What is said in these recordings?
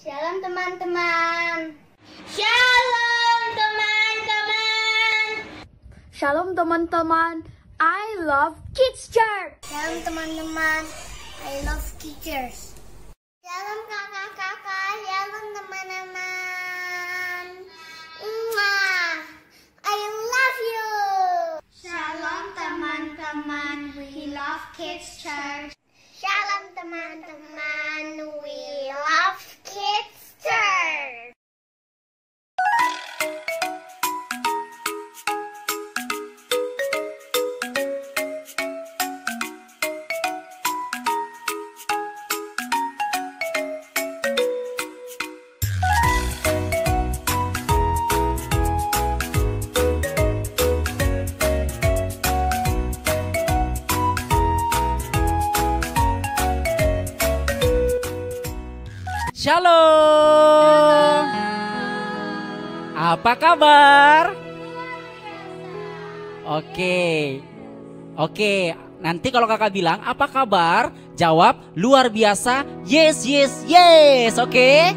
Shalom teman-teman. Shalom teman-teman. Shalom teman-teman. I love Kids Church. Shalom teman-teman. I love teachers. Shalom kakak-kakak. Shalom teman-teman. I love you. Shalom teman-teman. We love Kids Church. Shalom teman-teman. We love Kids Church. Shalom. Apa kabar? Oke. Nanti kalau kakak bilang apa kabar, jawab luar biasa. Yes, yes, yes. Oke.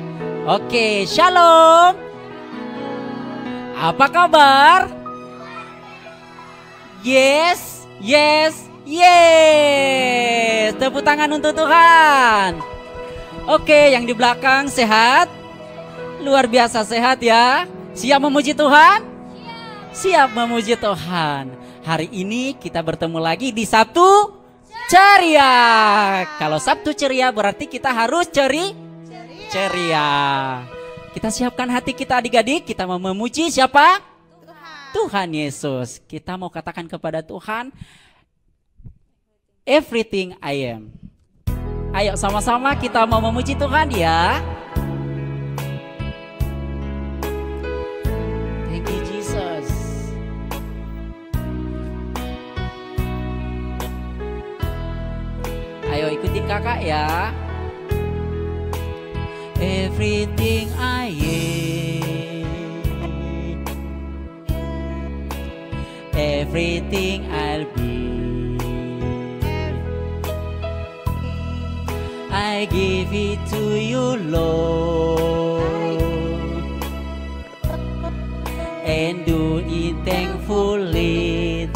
Shalom. Apa kabar? Yes, yes, yes. Tepuk tangan untuk Tuhan. Oke, yang di belakang sehat? Luar biasa sehat ya. Siap memuji Tuhan? Siap memuji Tuhan. Hari ini kita bertemu lagi di Sabtu Ceria. Kalau Sabtu Ceria berarti kita harus ceria. Kita siapkan hati kita adik-adik. Kita mau memuji siapa? Tuhan Yesus. Kita mau katakan kepada Tuhan, everything I am. Ayo sama-sama kita mau memuji Tuhan ya. Thank you Jesus. Ayo ikutin kakak ya. Everything I am, everything I'll be, I give it to you, Lord, and do it thankfully.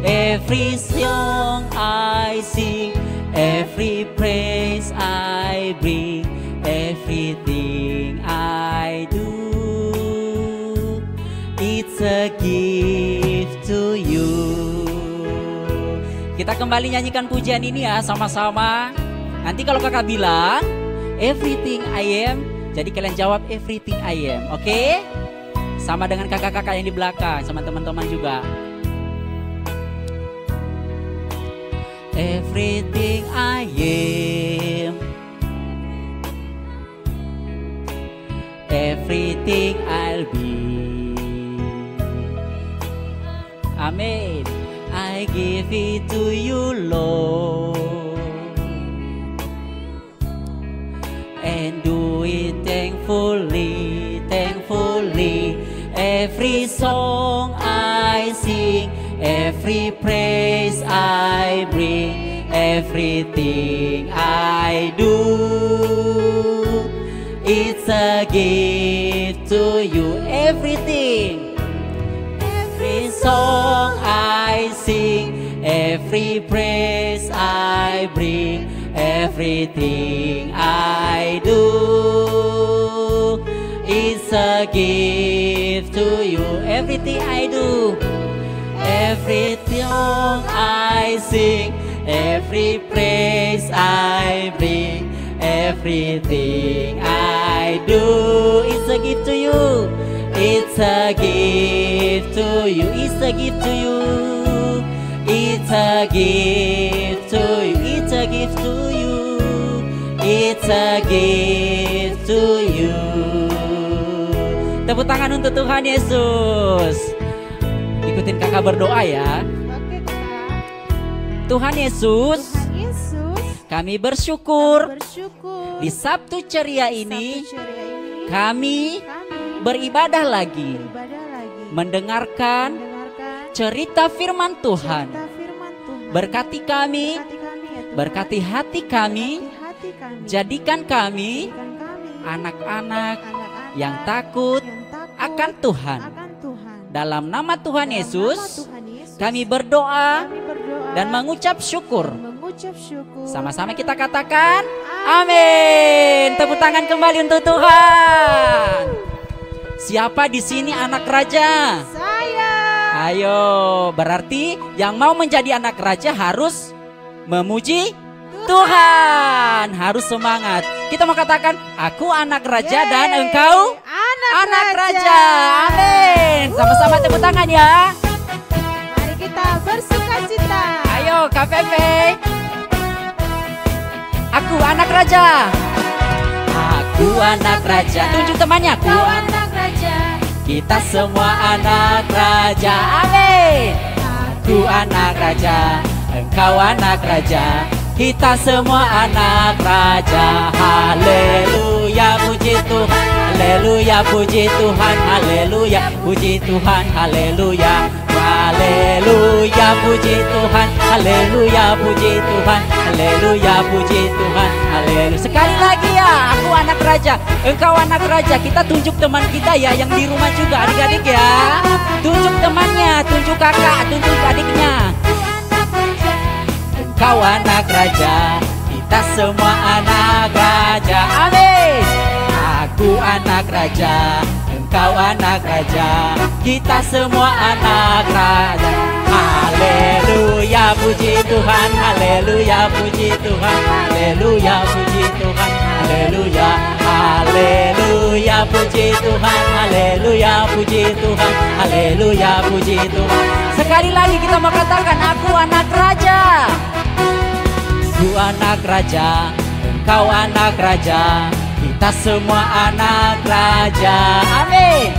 Every song I sing, every praise I bring, everything I do, it's a gift to you. Kita kembali nyanyikan pujian ini ya sama-sama. Nanti kalau kakak bilang everything I am, jadi kalian jawab everything I am. Oke? Sama dengan kakak-kakak yang di belakang, sama teman-teman juga. Everything I am, everything I'll be. Amin. I give it to you, Lord, and do it thankfully. Every song I sing, every praise I bring, everything I do, it's a gift to you. Everything, every song I sing, every praise I bring, everything I do, it's a gift to you. Everything I do, every song I sing, every praise I bring, everything I do, it's a gift to you. It's a gift to you. It's a gift to you. It's a gift to you. It's a gift to you. It's a gift to you. Tepuk tangan untuk Tuhan Yesus. Ikutin kakak berdoa ya. Oke kak. Tuhan Yesus, kami bersyukur di Sabtu Ceria ini kami beribadah lagi, mendengarkan cerita firman Tuhan. Berkati kami, berkati hati kami, Jadikan kami anak-anak yang takut akan Tuhan. Dalam nama Tuhan Yesus, kami berdoa dan mengucap syukur. Sama-sama kita katakan, amin. Tepuk tangan kembali untuk Tuhan. Siapa di sini anak raja? Saya. Ayo, berarti yang mau menjadi anak raja harus memuji Tuhan. Harus semangat. Kita mau katakan, aku anak raja dan engkau anak raja. Amin. Sama-sama tepuk tangan ya. Mari kita bersuka cita. Ayo KPP. Aku anak raja. Aku anak raja. Tunjuk temannya. Aku anak raja. Kita semua anak raja. Amin. Aku anak raja. Engkau anak raja. Kita semua anak raja. Haleluya, puji Tuhan. Haleluya, puji Tuhan. Haleluya, puji Tuhan. Haleluya. Haleluya, puji Tuhan. Haleluya, puji Tuhan. Haleluya, puji Tuhan. Haleluya. Sekali lagi ya, aku anak raja, engkau anak raja. Kita tunjuk teman kita ya, yang di rumah juga adik-adik ya. Tunjuk temannya, tunjuk kakak, tunjuk adiknya. Engkau anak raja, kita semua anak raja. Amin. Aku anak raja, engkau anak raja, kita semua anak raja. Haleluya, puji Tuhan. Haleluya, puji Tuhan. Haleluya, puji Tuhan. Haleluya. Haleluya, puji Tuhan. Haleluya, puji Tuhan. Haleluya, puji Tuhan. Sekali lagi kita mau katakan, aku anak raja. Aku anak raja, engkau anak raja, kita semua anak raja. Amin.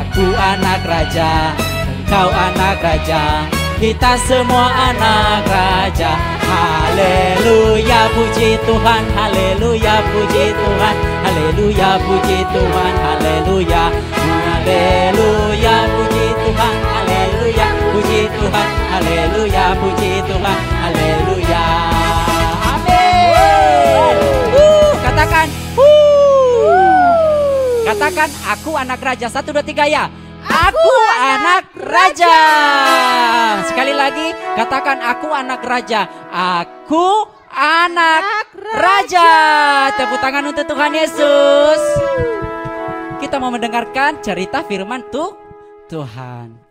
Aku anak raja, engkau anak raja, kita semua anak raja. Haleluya, puji Tuhan. Haleluya, puji Tuhan. Haleluya, puji Tuhan. Haleluya. Haleluya, puji Tuhan. Haleluya, puji Tuhan. Haleluya, puji Tuhan. Haleluya. Katakan, katakan, aku anak raja. 1, 2, 3 ya. Aku anak raja. Sekali lagi, katakan, aku anak raja. Aku anak raja. Tepuk tangan untuk Tuhan Yesus. Kita mau mendengarkan cerita firman Tuhan.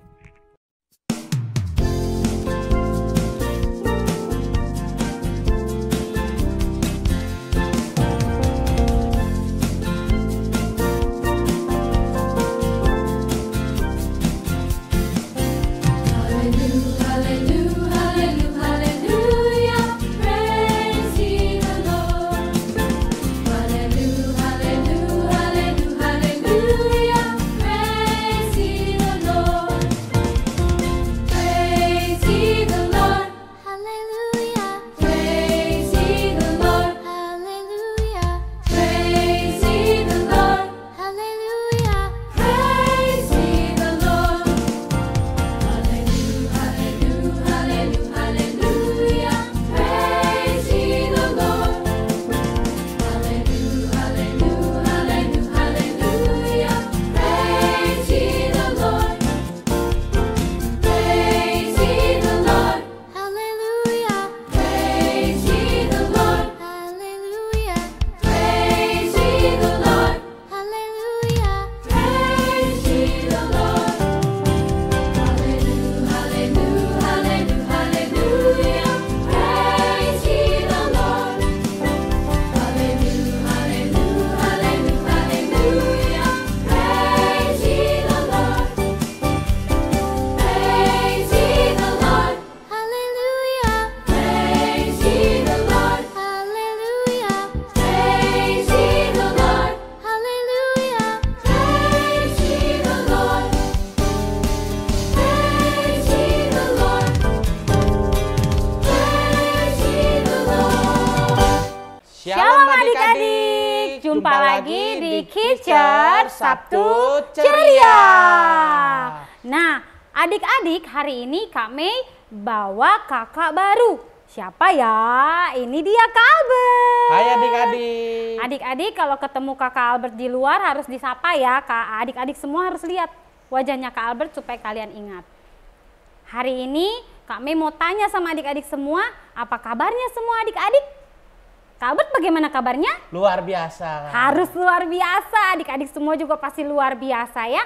Shalom adik-adik, jumpa lagi di Kitcher Sabtu Ceria. Nah, adik-adik, hari ini kami bawa kakak baru. Siapa ya? Ini dia Kak Albert. Hai adik-adik. Adik-adik kalau ketemu Kakak Albert di luar harus disapa ya. Adik-adik semua harus lihat wajahnya Kak Albert supaya kalian ingat. Hari ini Kak Mei mau tanya sama adik-adik semua, apa kabarnya semua adik-adik? Kak Albert bagaimana kabarnya? Luar biasa. Harus luar biasa, adik-adik semua juga pasti luar biasa ya.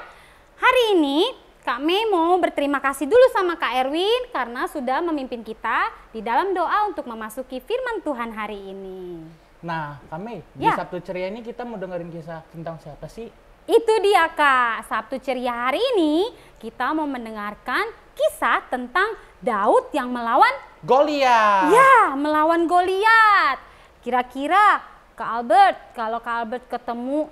Hari ini Kak Mei mau berterima kasih dulu sama Kak Erwin karena sudah memimpin kita di dalam doa untuk memasuki firman Tuhan hari ini. Nah, Kak Mei, di Ya. Sabtu Ceria ini kita mau dengerin kisah tentang siapa sih? Itu dia Kak, Sabtu Ceria hari ini kita mau mendengarkan kisah tentang Daud yang melawan Goliat. Ya, melawan Goliat. Kira-kira Kak Albert, kalau Kak Albert ketemu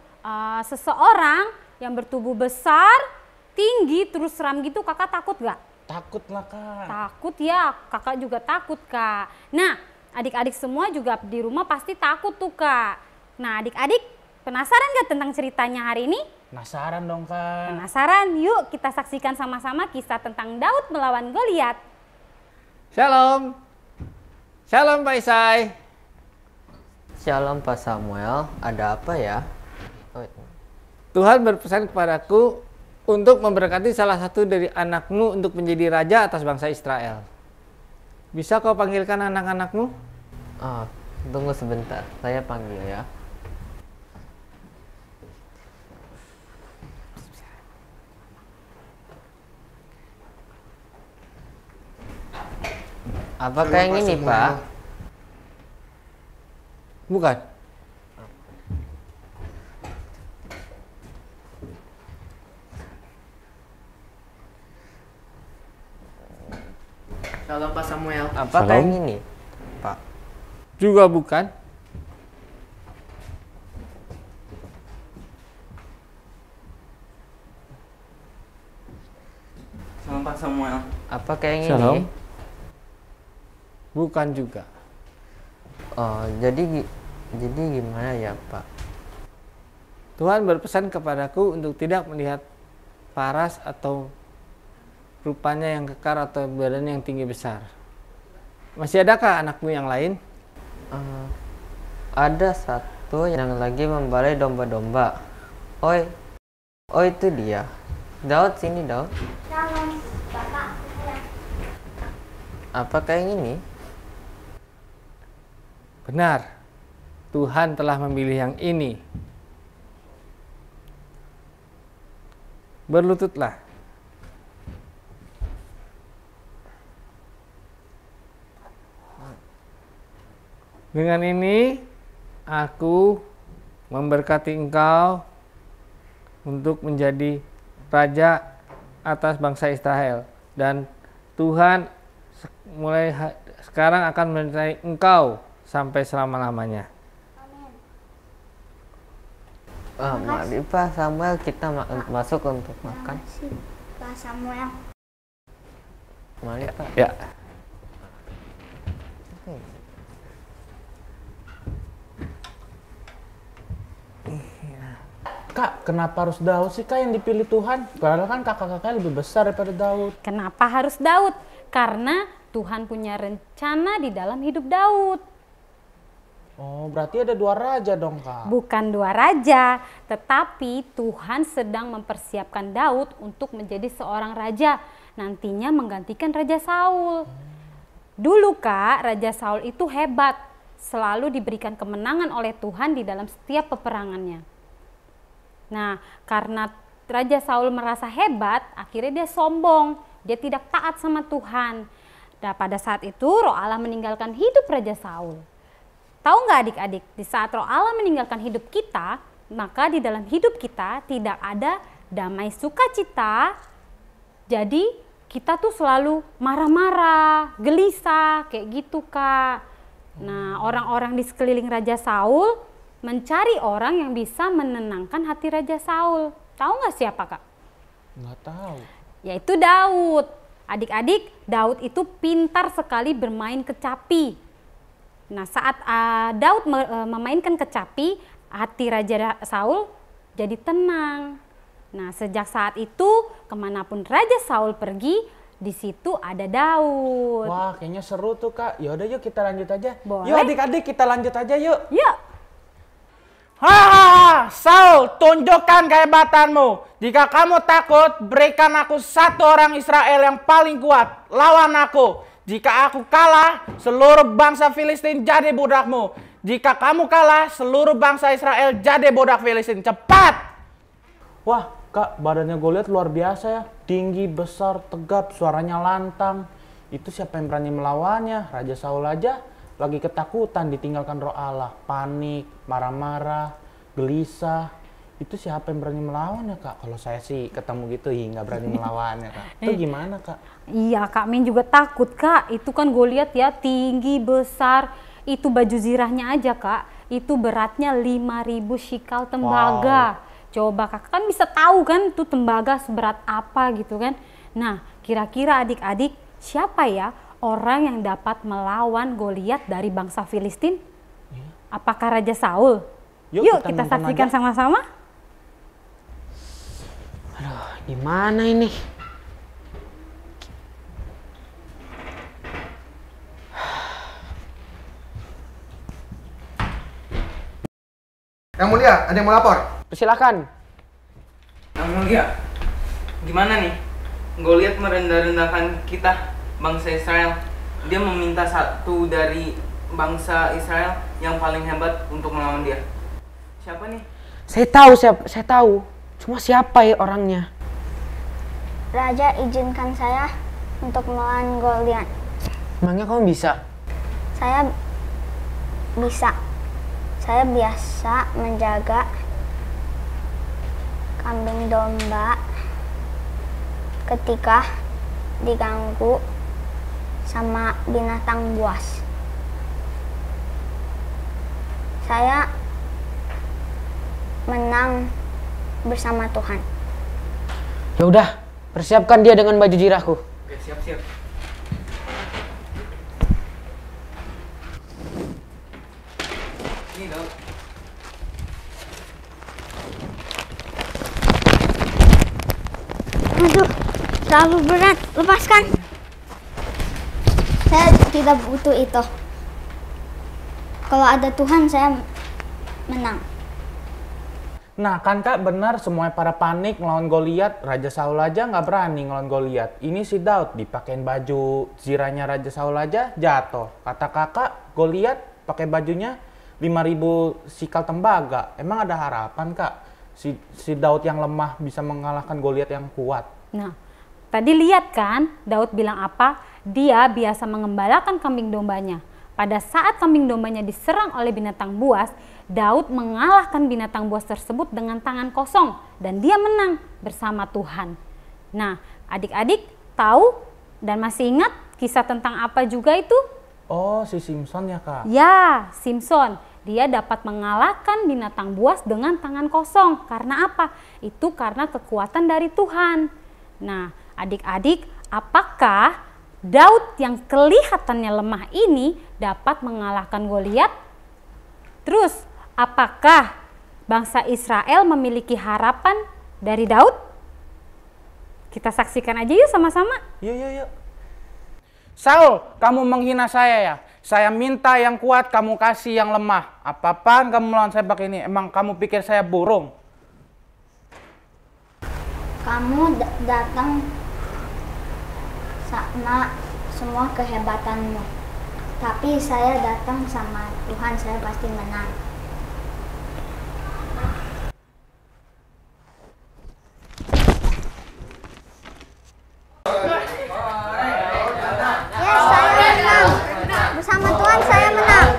seseorang yang bertubuh besar, tinggi, terus seram gitu, kakak takut gak? Takut lah Kak. Takut ya, kakak juga takut Kak. Nah, adik-adik semua juga di rumah pasti takut tuh Kak. Nah, adik-adik penasaran gak tentang ceritanya hari ini? Penasaran dong Kak. Penasaran? Yuk kita saksikan sama-sama kisah tentang Daud melawan Goliat. Shalom. Shalom Pak Isai. Shalom Pak Samuel, ada apa ya? Tuhan berpesan kepadaku untuk memberkati salah satu dari anakmu untuk menjadi raja atas bangsa Israel. Bisa kau panggilkan anak-anakmu? Oh, tunggu sebentar, saya panggil ya. Apakah yang ini Pak? Bukan. Shalom Pak Samuel. Apakah Shalom. yang ini Pak? Juga bukan. Shalom Pak Samuel. Apakah yang Shalom. ini? Bukan juga. Oh, jadi gimana ya Pak? Tuhan berpesan kepadaku untuk tidak melihat paras atau rupanya yang kekar atau badan yang tinggi besar. Masih adakah anakmu yang lain? Ada satu yang lagi membalai domba-domba. Oh itu dia. Daud, sini Daud. Shalom, Bapak. Apakah yang ini? Benar. Tuhan telah memilih yang ini. Berlututlah. Dengan ini aku memberkati engkau untuk menjadi raja atas bangsa Israel, dan Tuhan mulai sekarang akan menyertai engkau sampai selama-lamanya. Mari Pak Samuel, kita masuk untuk makan. Pak Samuel. Mari Pak. Ya. Kak, kenapa harus Daud sih Kak yang dipilih Tuhan? Padahal kan kakak-kakaknya lebih besar daripada Daud. Kenapa harus Daud? Karena Tuhan punya rencana di dalam hidup Daud. Oh, berarti ada dua raja dong Kak. Bukan dua raja, tetapi Tuhan sedang mempersiapkan Daud untuk menjadi seorang raja. Nantinya menggantikan Raja Saul. Dulu Kak, Raja Saul itu hebat. Selalu diberikan kemenangan oleh Tuhan di dalam setiap peperangannya. Nah, karena Raja Saul merasa hebat, akhirnya dia sombong. Dia tidak taat sama Tuhan. Dan pada saat itu Roh Allah meninggalkan hidup Raja Saul. Tahu nggak adik-adik, di saat Roh Allah meninggalkan hidup kita, maka di dalam hidup kita tidak ada damai sukacita. Jadi kita tuh selalu marah-marah, gelisah, kayak gitu Kak. Nah, orang-orang di sekeliling Raja Saul mencari orang yang bisa menenangkan hati Raja Saul. Tahu nggak siapa Kak? Nggak tahu. Yaitu Daud. Adik-adik, Daud itu pintar sekali bermain kecapi. Nah, saat Daud memainkan kecapi, hati Raja Saul jadi tenang. Nah, sejak saat itu, kemanapun Raja Saul pergi, Di situ ada Daud. Wah, kayaknya seru tuh Kak. Yaudah yuk kita lanjut aja. Boleh. Yuk adik-adik kita lanjut aja yuk. Yuk. Hahaha, Saul, tunjukkan kehebatanmu. Jika kamu takut, berikan aku satu orang Israel yang paling kuat. Lawan aku. Jika aku kalah, seluruh bangsa Filistin jadi budakmu. Jika kamu kalah, seluruh bangsa Israel jadi budak Filistin. Cepat! Wah, Kak, badannya Goliat luar biasa ya. Tinggi, besar, tegap, suaranya lantang. Itu siapa yang berani melawannya? Raja Saul aja lagi ketakutan ditinggalkan roh Allah. Panik, marah-marah, gelisah. Itu siapa yang berani melawannya, Kak? Kalau saya sih ketemu gitu, nggak berani melawannya, Kak. Itu gimana, Kak? Iya, Kak Min juga takut, Kak. Itu kan Goliat ya, tinggi, besar. Itu baju zirahnya aja, Kak. Itu beratnya 5.000 shikal tembaga. Coba Kakak kan bisa tahu kan tuh tembaga seberat apa gitu kan. Nah, kira-kira adik-adik siapa ya orang yang dapat melawan Goliat dari bangsa Filistin? Apakah Raja Saul? Yuk kita saksikan sama-sama. Aduh, gimana ini? Yang mulia, ada yang mau lapor? Silakan. Yang mulia, gimana nih? Goliat merendah-rendahkan kita, bangsa Israel. Dia meminta satu dari bangsa Israel yang paling hebat untuk melawan dia. Siapa nih? Saya tahu. Cuma siapa ya orangnya? Raja izinkan saya untuk melawan Goliat. Emangnya kamu bisa? Saya bisa. Saya biasa menjaga kambing domba ketika diganggu sama binatang buas. Saya menang bersama Tuhan. Ya udah, persiapkan dia dengan baju jirahku. Oke, siap-siap. Ini Daud. Aduh, terlalu berat. Lepaskan. Saya tidak butuh itu. Kalau ada Tuhan, saya menang. Nah kan Kak, benar semuanya pada panik ngelawan Goliat. Raja Saul aja nggak berani ngelawan Goliat. Ini si Daud dipakein baju zirahnya Raja Saul aja jatuh. Kata kakak, Goliat pakai bajunya 5.000 sikal tembaga. Emang ada harapan Kak? Si Daud yang lemah bisa mengalahkan Goliat yang kuat. Nah, tadi lihat kan Daud bilang apa? Dia biasa mengembalakan kambing dombanya. Pada saat kambing dombanya diserang oleh binatang buas, Daud mengalahkan binatang buas tersebut dengan tangan kosong dan dia menang bersama Tuhan. Nah, adik-adik tahu dan masih ingat kisah tentang apa juga itu? Oh, si Simpson ya Kak? Ya, Simpson. Dia dapat mengalahkan binatang buas dengan tangan kosong. Karena apa? Itu karena kekuatan dari Tuhan. Nah, adik-adik, apakah Daud yang kelihatannya lemah ini dapat mengalahkan Goliat? Terus, apakah bangsa Israel memiliki harapan dari Daud? Kita saksikan aja yuk sama-sama. Yuk. Saul, kamu menghina saya ya? Saya minta yang kuat, kamu kasih yang lemah. Apa-apaan kamu melawan saya pakai ini? Emang kamu pikir saya burung? Kamu datang sama semua kehebatanmu. Tapi saya datang sama Tuhan, saya pasti menang. Ya, saya menang. Bersama Tuhan saya menang.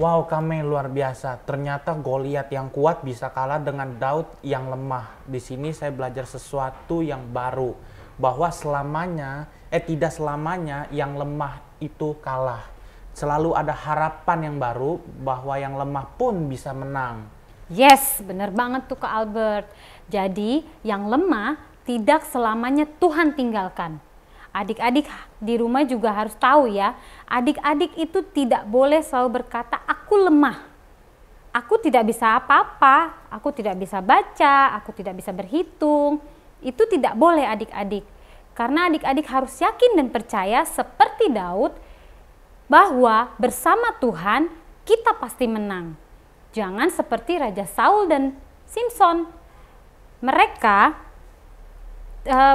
Wow, kami luar biasa. Ternyata Goliat yang kuat bisa kalah dengan Daud yang lemah. Di sini saya belajar sesuatu yang baru, bahwa tidak selamanya yang lemah itu kalah. selalu ada harapan yang baru bahwa yang lemah pun bisa menang. Yes, bener banget tuh Kak Albert. Jadi yang lemah tidak selamanya Tuhan tinggalkan. Adik-adik di rumah juga harus tahu ya, adik-adik itu tidak boleh selalu berkata, aku lemah. Aku tidak bisa apa-apa, aku tidak bisa baca, aku tidak bisa berhitung. Itu tidak boleh adik-adik. Karena adik-adik harus yakin dan percaya seperti Daud bahwa bersama Tuhan kita pasti menang. Jangan seperti Raja Saul dan Simson. Mereka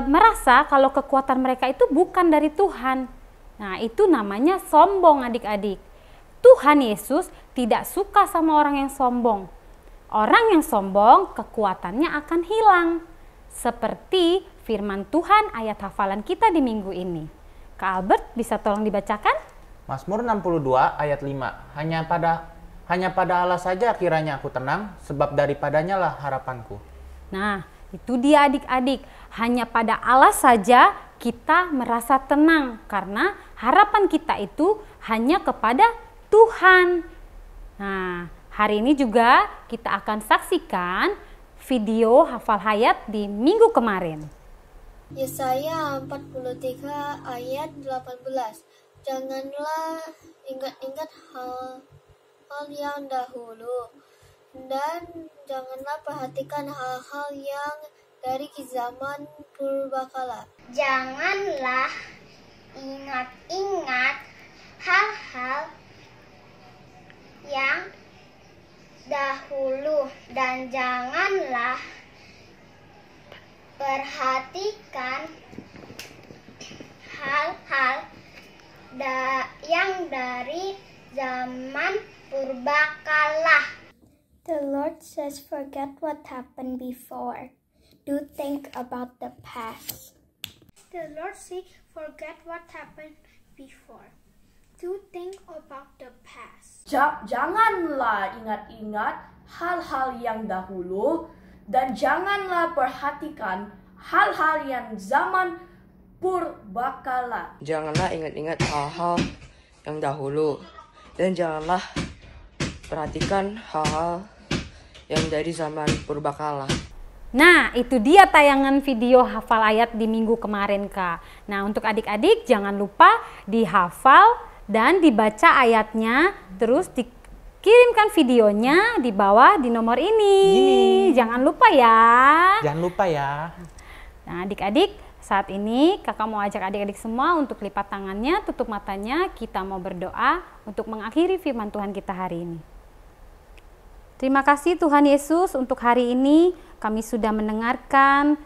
merasa kalau kekuatan mereka itu bukan dari Tuhan. Nah, itu namanya sombong adik-adik. Tuhan Yesus tidak suka sama orang yang sombong. Orang yang sombong kekuatannya akan hilang. Seperti firman Tuhan ayat hafalan kita di minggu ini. Kak Albert bisa tolong dibacakan? Mazmur 62 ayat 5. Hanya pada Allah saja kiranya aku tenang, sebab daripadanya lah harapanku. Nah, itu dia adik-adik. Hanya pada Allah saja kita merasa tenang karena harapan kita itu hanya kepada Tuhan. Nah, hari ini juga kita akan saksikan video hafal hayat di minggu kemarin. Yesaya 43 ayat 18. Janganlah ingat-ingat hal yang dahulu, dan janganlah perhatikan hal-hal yang dari zaman purbakala. Janganlah ingat-ingat hal-hal yang dahulu, dan janganlah perhatikan hal-hal yang dari zaman purbakala. The Lord says, forget what happened before. Do think about the past. The Lord says, forget what happened before. Do think about the past. Janganlah ingat-ingat hal-hal yang dahulu, dan janganlah perhatikan hal-hal yang zaman purbakala. Janganlah ingat-ingat hal-hal yang dahulu, dan janganlah perhatikan hal-hal yang dari zaman purbakala. Nah, itu dia tayangan video hafal ayat di minggu kemarin, Kak. Nah, untuk adik-adik jangan lupa dihafal dan dibaca ayatnya, terus dikirimkan videonya di bawah di nomor ini. Jangan lupa ya. Jangan lupa ya. Nah, adik-adik, saat ini kakak mau ajak adik-adik semua untuk lipat tangannya, tutup matanya, kita mau berdoa untuk mengakhiri firman Tuhan kita hari ini. Terima kasih Tuhan Yesus, untuk hari ini kami sudah mendengarkan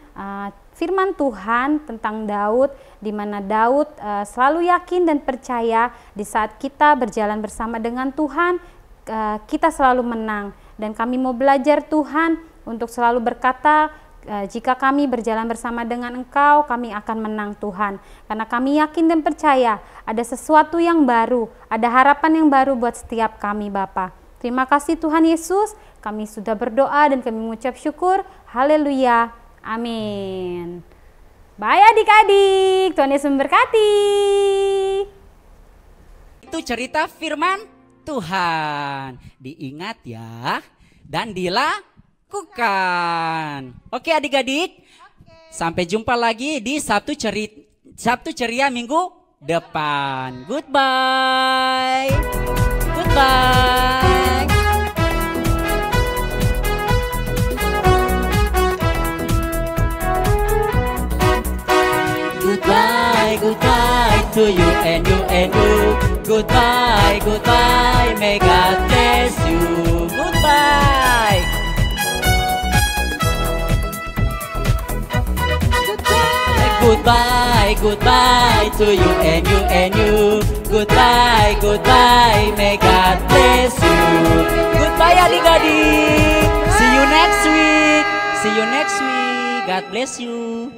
firman Tuhan tentang Daud, di mana Daud selalu yakin dan percaya di saat kita berjalan bersama dengan Tuhan, kita selalu menang. Dan kami mau belajar Tuhan untuk selalu berkata, jika kami berjalan bersama dengan Engkau, kami akan menang Tuhan. Karena kami yakin dan percaya ada sesuatu yang baru, ada harapan yang baru buat setiap kami Bapa. Terima kasih Tuhan Yesus, kami sudah berdoa dan kami mengucap syukur. Haleluya, amin. Bye adik-adik, Tuhan Yesus memberkati. Itu cerita firman Tuhan. Diingat ya dan dilakukan. Oke adik-adik, sampai jumpa lagi di Sabtu Ceria minggu depan. Goodbye. Goodbye. Goodbye, goodbye to you and you and you. Goodbye, goodbye, may God bless you. Goodbye. Goodbye, goodbye to you and you and you. Goodbye, goodbye, may God bless you. Goodbye adik-adik. See you next week. See you next week. God bless you.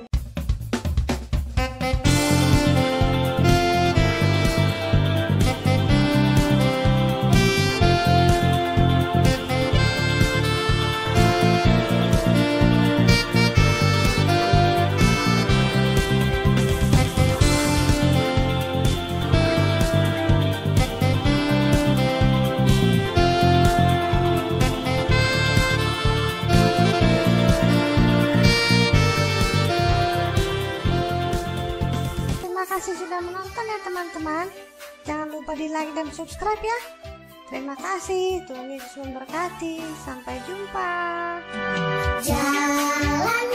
kasih sudah menonton ya teman-teman. Jangan lupa di like dan subscribe ya. Terima kasih, Tuhan Yesus memberkati. Sampai jumpa. Jalan